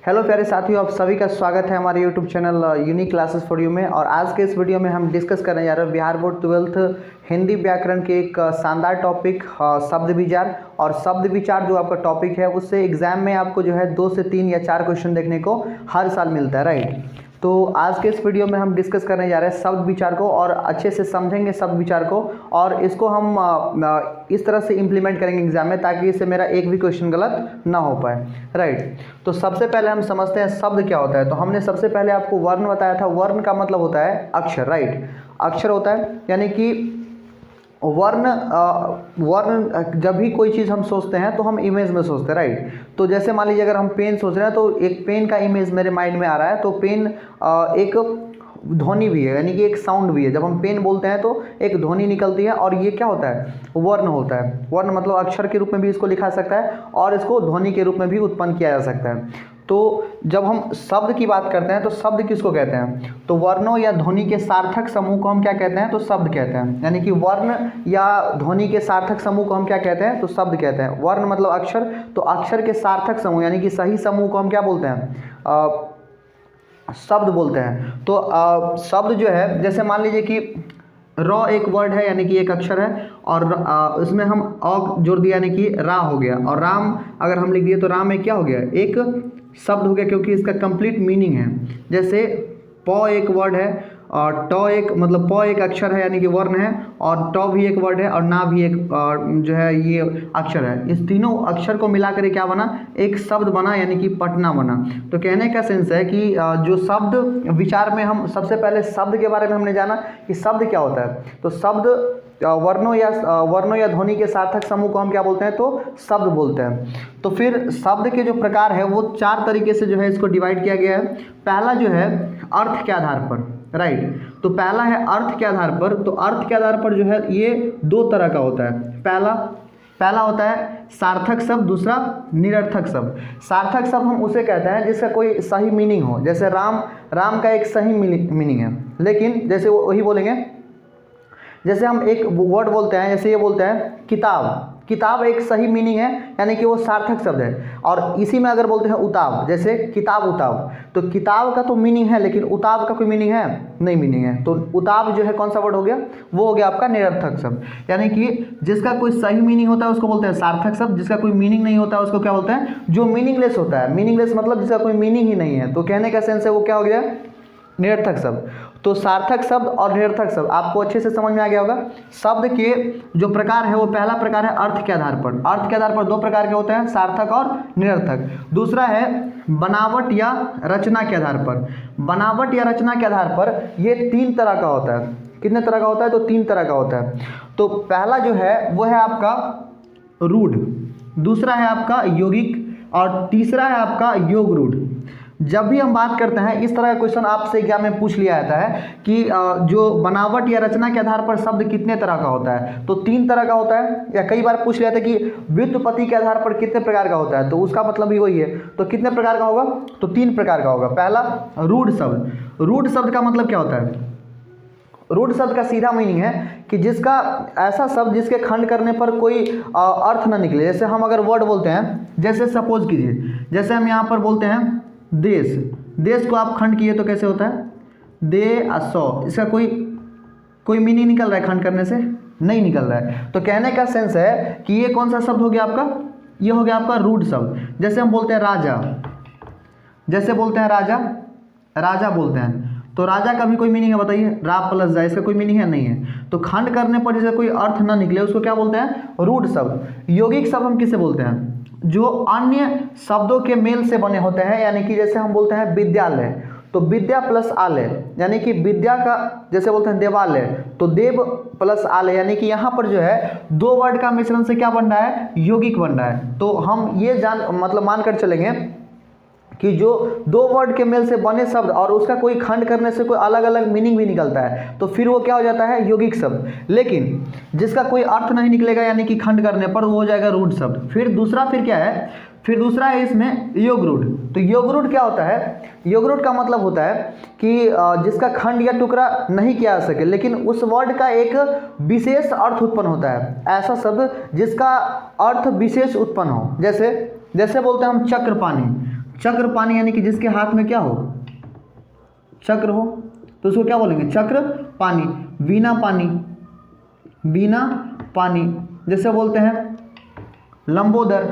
Hello प्यारे साथियों, आप सभी का स्वागत है हमारे YouTube channel unique classes for you में। और आज के इस वीडियो में हम डिस्कस करने जा रहे हैं बिहार बोर्ड 12th हिंदी व्याकरण के एक शानदार टॉपिक शब्द विचार। और शब्द विचार जो आपका टॉपिक है उससे एग्जाम में आपको जो है 2 से 3 या 4 क्वेश्चन देखने को हर साल मिलता है, राइट। तो आज के इस वीडियो में हम डिस्कस करने जा रहे हैं शब्द विचार को और अच्छे से समझेंगे शब्द विचार को, और इसको हम इस तरह से इम्प्लीमेंट करेंगे एग्जाम में ताकि इससे मेरा एक भी क्वेश्चन गलत ना हो पाए, राइट। तो सबसे पहले हम समझते हैं शब्द क्या होता है। तो हमने सबसे पहले आपको वर्ण बताया था। वर्ण का मतलब होता है अक्षर, राइट। अक्षर होता है यानी कि वर्ण जब भी कोई चीज़ हम सोचते हैं तो हम इमेज में सोचते हैं, राइट। तो जैसे मान लीजिए अगर हम पेन सोच रहे हैं तो एक पेन का इमेज मेरे माइंड में आ रहा है। तो पेन एक ध्वनि भी है, यानी कि एक साउंड भी है। जब हम पेन बोलते हैं तो एक ध्वनि निकलती है और ये क्या होता है, वर्ण होता है। वर्ण मतलब अक्षर के रूप में भी इसको लिखा जा सकता है और इसको ध्वनि के रूप में भी उत्पन्न किया जा सकता है। तो जब हम शब्द की बात करते हैं तो शब्द किसको कहते हैं, तो वर्णों या ध्वनि के सार्थक समूह को हम क्या कहते हैं, तो शब्द कहते हैं। यानी कि वर्ण या ध्वनि के सार्थक समूह को हम क्या कहते हैं, तो शब्द कहते हैं। वर्ण मतलब अक्षर, तो अक्षर के सार्थक समूह यानी कि सही समूह को हम क्या बोलते हैं, शब्द बोलते हैं। तो शब्द जो है, जैसे मान लीजिए कि र एक वर्ड है यानी कि एक अक्षर है और उसमें हम अ जोड़ दिया यानी कि रा हो गया। और राम अगर हम लिख दिए तो राम में क्या हो गया, एक शब्द हो गया क्योंकि इसका कंप्लीट मीनिंग है। जैसे प एक वर्ड है और ट एक मतलब प एक अक्षर है यानी कि वर्ण है, और ट भी एक वर्ड है और ना भी एक जो है ये अक्षर है। इस तीनों अक्षर को मिलाकर क्या बना, एक शब्द बना यानी कि पटना बना। तो कहने का सेंस है कि जो शब्द विचार में हम सबसे पहले शब्द के बारे में हमने जाना कि शब्द क्या होता है। तो शब्द वर्णों या ध्वनि के सार्थक समूह को हम क्या बोलते हैं, तो शब्द बोलते हैं। तो फिर शब्द के जो प्रकार है वो 4 तरीके से जो है इसको डिवाइड किया गया है। पहला जो है अर्थ के आधार पर, राइट। तो पहला है अर्थ के आधार पर। तो अर्थ के आधार पर जो है ये 2 तरह का होता है। पहला होता है सार्थक शब्द, दूसरा निरर्थक शब्द। सार्थक शब्द हम उसे कहते हैं जिसका कोई सही मीनिंग हो। जैसे राम का एक सही मीनिंग है, लेकिन जैसे वही बोलेंगे, जैसे हम एक वर्ड बोलते हैं, जैसे ये बोलते हैं किताब एक सही मीनिंग है यानी कि वो सार्थक शब्द है। और इसी में अगर बोलते हैं उताब, जैसे किताब उताब, तो किताब का तो मीनिंग है लेकिन उताब का कोई मीनिंग है नहीं, मीनिंग है। तो उताब जो है कौन सा वर्ड हो गया, वो हो गया आपका निरर्थक शब्द। यानी कि जिसका कोई सही मीनिंग होता है उसको बोलते हैं सार्थक शब्द, जिसका कोई मीनिंग नहीं होता है उसको क्या बोलते हैं, जो मीनिंगलेस होता है। मीनिंगलेस मतलब जिसका कोई मीनिंग ही नहीं है। तो कहने का सेंस है वो क्या हो गया, निरर्थक शब्द। तो सार्थक शब्द और निरर्थक शब्द आपको अच्छे से समझ में आ गया होगा। शब्द के जो प्रकार है वो पहला प्रकार है अर्थ के आधार पर। अर्थ के आधार पर 2 प्रकार के होते हैं, सार्थक और निरर्थक। दूसरा है बनावट या रचना के आधार पर। बनावट या रचना के आधार पर ये 3 तरह का होता है। कितने तरह का होता है, तो 3 तरह का होता है। तो पहला जो है वो है आपका रूढ़, दूसरा है आपका यौगिक और तीसरा है आपका योग रूढ़। जब भी हम बात करते हैं इस तरह का क्वेश्चन आपसे एग्जाम में पूछ लिया जाता है कि जो बनावट या रचना के आधार पर शब्द कितने तरह का होता है, तो 3 तरह का होता है। या कई बार पूछ लिया जाता है कि व्युत्पत्ति के आधार पर कितने प्रकार का होता है, तो उसका मतलब भी वही है। तो कितने प्रकार का होगा, तो 3 प्रकार का होगा। पहला रूढ़ शब्द। रूढ़ शब्द का मतलब क्या होता है, रूढ़ शब्द का सीधा मीनिंग है कि जिसका ऐसा शब्द जिसके खंड करने पर कोई अर्थ ना निकले। जैसे हम अगर वर्ड बोलते हैं, जैसे सपोज कीजिए, जैसे हम यहाँ पर बोलते हैं देश को आप खंड किए तो कैसे होता है, दे आ सौ। इसका कोई मीनिंग निकल रहा है खंड करने से, नहीं निकल रहा है। तो कहने का सेंस है कि ये कौन सा शब्द हो गया आपका, ये हो गया आपका रूढ़ शब्द। जैसे हम बोलते हैं राजा, जैसे बोलते हैं राजा बोलते हैं, तो राजा का भी कोई मीनिंग है, बताइए, रा प्लस जा, इसका कोई मीनिंग है, नहीं है। तो खंड करने पर जैसे कोई अर्थ ना निकले उसको क्या बोलते हैं, रूढ़ शब्द। यौगिक शब्द हम किसे बोलते हैं, जो अन्य शब्दों के मेल से बने होते हैं। यानी कि जैसे हम बोलते हैं विद्यालय, तो विद्या प्लस आलय, यानी कि विद्या का, जैसे बोलते हैं देवालय, तो देव प्लस आलय, यानी कि यहाँ पर जो है 2 वर्ड का मिश्रण से क्या बन रहा है, यौगिक बन रहा है। तो हम ये मतलब मानकर चलेंगे कि जो 2 वर्ड के मेल से बने शब्द और उसका कोई खंड करने से कोई अलग अलग मीनिंग भी निकलता है, तो फिर वो क्या हो जाता है, यौगिक शब्द। लेकिन जिसका कोई अर्थ नहीं निकलेगा यानी कि खंड करने पर, वो हो जाएगा रूढ़ शब्द। फिर क्या है, फिर दूसरा है इसमें योग रूढ़। तो योग रूढ़ क्या होता है, योग रूढ़ का मतलब होता है कि जिसका खंड या टुकड़ा नहीं किया जा सके लेकिन उस वर्ड का एक विशेष अर्थ उत्पन्न होता है। ऐसा शब्द जिसका अर्थ विशेष उत्पन्न हो। जैसे बोलते हैं हम चक्र पानी यानी कि जिसके हाथ में क्या हो, चक्र हो, तो उसको क्या बोलेंगे, चक्र पानी। वीणा पानी, वीणा पानी जैसे बोलते हैं लंबोदर।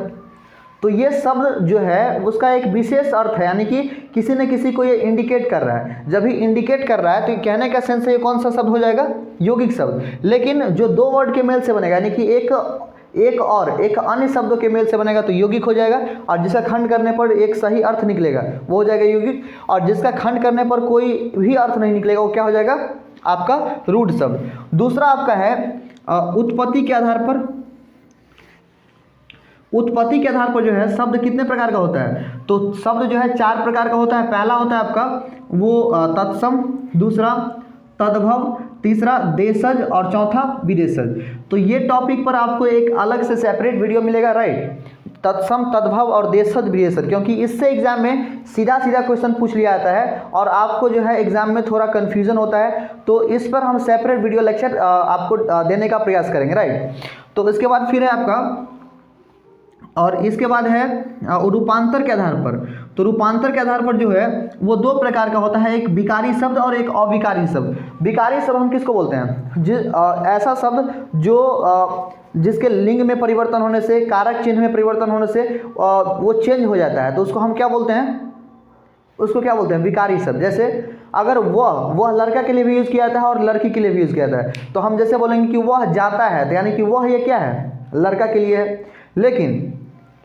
तो ये शब्द जो है उसका एक विशेष अर्थ है, यानी कि किसी न किसी को ये इंडिकेट कर रहा है। जब भी इंडिकेट कर रहा है तो कहने का सेंस है ये कौन सा शब्द हो जाएगा, यौगिक शब्द। लेकिन जो दो वर्ड के मेल से बनेगा, यानी कि एक और एक अन्य शब्दों के मेल से बनेगा तो यौगिक हो जाएगा, और जिसका खंड करने पर एक सही अर्थ निकलेगा वो हो जाएगा यौगिक, और जिसका खंड करने पर कोई भी अर्थ नहीं निकलेगा वो क्या हो जाएगा, आपका रूढ़ शब्द। दूसरा आपका है उत्पत्ति के आधार पर। उत्पत्ति के आधार पर जो है शब्द कितने प्रकार का होता है, तो शब्द जो है 4 प्रकार का होता है। पहला होता है आपका वो तत्सम, दूसरा तद्भव, तीसरा देशज और चौथा विदेशज। तो ये टॉपिक पर आपको एक अलग से सेपरेट वीडियो मिलेगा, राइट। तत्सम, तद्भव और देशज विदेशज, क्योंकि इससे एग्जाम में सीधा सीधा क्वेश्चन पूछ लिया जाता है और आपको जो है एग्जाम में थोड़ा कन्फ्यूजन होता है, तो इस पर हम सेपरेट वीडियो लेक्चर आपको देने का प्रयास करेंगे, राइट। तो इसके बाद फिर है आपका, और इसके बाद है रूपांतर के आधार पर। तो रूपांतर के आधार पर जो है वो 2 प्रकार का होता है, एक विकारी शब्द और एक अविकारी शब्द। विकारी शब्द हम किसको बोलते हैं, ऐसा शब्द जो जिसके लिंग में परिवर्तन होने से, कारक चिन्ह में परिवर्तन होने से वो चेंज हो जाता है, तो उसको हम क्या बोलते हैं, उसको क्या बोलते हैं, विकारी शब्द। जैसे अगर वह लड़का के लिए भी यूज़ किया जाता है और लड़की के लिए भी यूज़ किया जाता है, तो हम जैसे बोलेंगे कि वह जाता है, तो यानी कि वह ये क्या है, लड़का के लिए है।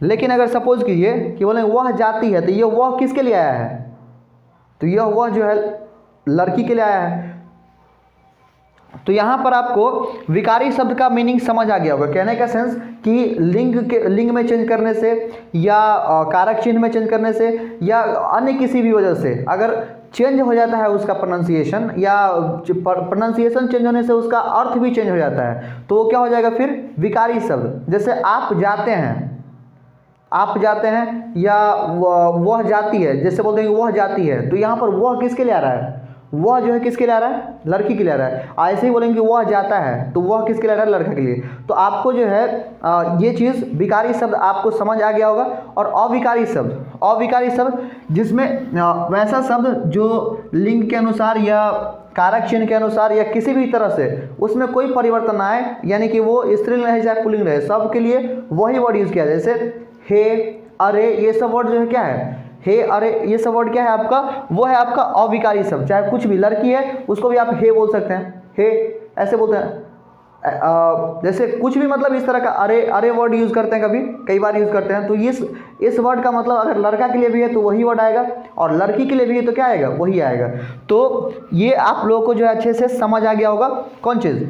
लेकिन अगर सपोज कीजिए कि बोलेंगे वह जाती है, तो ये वह किसके लिए आया है, तो यह वह जो है लड़की के लिए आया है। तो यहाँ पर आपको विकारी शब्द का मीनिंग समझ आ गया होगा, कहने का सेंस कि लिंग में चेंज करने से या कारक चिन्ह में चेंज करने से या अन्य किसी भी वजह से अगर चेंज हो जाता है उसका प्रोनाउंसिएशन, या प्रोनाउंसिएशन चेंज होने से उसका अर्थ भी चेंज हो जाता है, तो वो क्या हो जाएगा फिर विकारी शब्द। जैसे आप जाते हैं, आप जाते हैं, या वह जाती है, जैसे बोलते हैं कि वह जाती है, तो यहाँ पर वह किसके लिए आ रहा है, वह जो है किसके लिए आ रहा है, लड़की के लिए आ रहा है। ऐसे ही बोलेंगे कि वह जाता है, तो वह किसके लिए आ रहा है, लड़का के लिए। तो आपको जो है ये चीज़ विकारी शब्द आपको समझ आ गया होगा। और अविकारी शब्द जिसमें वैसा शब्द जो लिंग के अनुसार या कारक चिन्ह के अनुसार या किसी भी तरह से उसमें कोई परिवर्तन ना आए, यानी कि वो स्त्रीलिंग रहे चाहे पुल्लिंग रहे, सब के लिए वही वर्ड यूज़ किया। जैसे हे, अरे, ये सब वर्ड जो है क्या है, हे, अरे, ये सब वर्ड क्या है आपका, वो है आपका अविकारी शब्द। चाहे कुछ भी, लड़की है उसको भी आप हे बोल सकते हैं, हे ऐसे बोलते हैं। जैसे कुछ भी मतलब इस तरह का अरे वर्ड यूज़ करते हैं, कई बार यूज़ करते हैं। तो इस वर्ड का मतलब अगर लड़का के लिए भी है तो वही वर्ड आएगा, और लड़की के लिए भी है तो क्या आएगा, वही आएगा। तो ये आप लोगों को जो है अच्छे से समझ आ गया होगा कौन चीज़,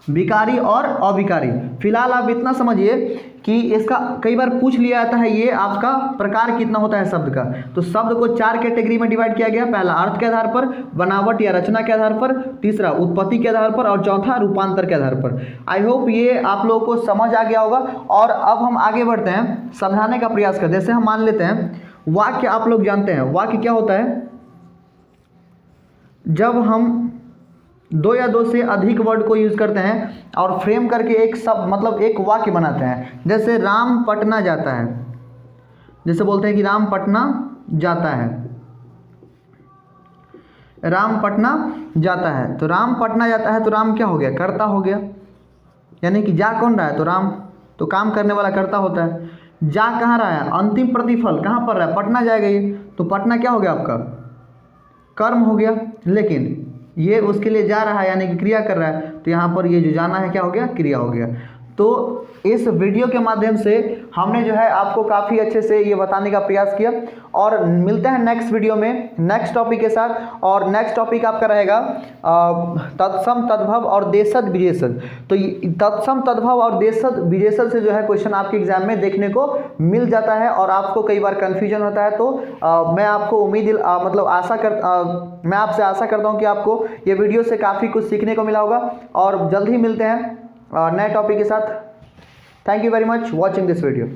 विकारी और अविकारी। फिलहाल आप इतना समझिए कि इसका कई बार पूछ लिया जाता है ये आपका प्रकार कितना होता है शब्द का। तो शब्द को 4 कैटेगरी में डिवाइड किया गया, पहला अर्थ के आधार पर, बनावट या रचना के आधार पर, तीसरा उत्पत्ति के आधार पर, और चौथा रूपांतर के आधार पर। आई होप ये आप लोगों को समझ आ गया होगा। और अब हम आगे बढ़ते हैं, समझाने का प्रयास करते हैं। जैसे हम मान लेते हैं वाक्य, आप लोग जानते हैं वाक्य क्या होता है, जब हम 2 या 2 से अधिक वर्ड को यूज़ करते हैं और फ्रेम करके एक सब मतलब एक वाक्य बनाते हैं। जैसे राम पटना जाता है, जैसे बोलते हैं कि राम पटना जाता है, राम पटना जाता है। तो राम पटना जाता है, तो राम क्या हो गया, कर्ता हो गया, यानी कि जा कौन रहा है, तो राम, तो काम करने वाला कर्ता होता है। जा कहाँ रहा है, अंतिम प्रतिफल कहाँ पर रहा है, पटना जाएगा ये, तो पटना क्या हो गया आपका, कर्म हो गया। लेकिन ये उसके लिए जा रहा है यानी कि क्रिया कर रहा है, तो यहाँ पर ये जो जाना है क्या हो गया, क्रिया हो गया। तो इस वीडियो के माध्यम से हमने जो है आपको काफ़ी अच्छे से ये बताने का प्रयास किया, और मिलते हैं नेक्स्ट वीडियो में नेक्स्ट टॉपिक के साथ। और नेक्स्ट टॉपिक आपका रहेगा तत्सम, तद्भव और देशज विदेशज। तो तत्सम, तद्भव और देशज विदेशज से जो है क्वेश्चन आपके एग्जाम में देखने को मिल जाता है, और आपको कई बार कन्फ्यूजन होता है। तो मैं आपको मैं आपसे आशा करता हूँ कि आपको ये वीडियो से काफ़ी कुछ सीखने को मिला होगा, और जल्द ही मिलते हैं नए टॉपिक के साथ। Thank you very much watching this video.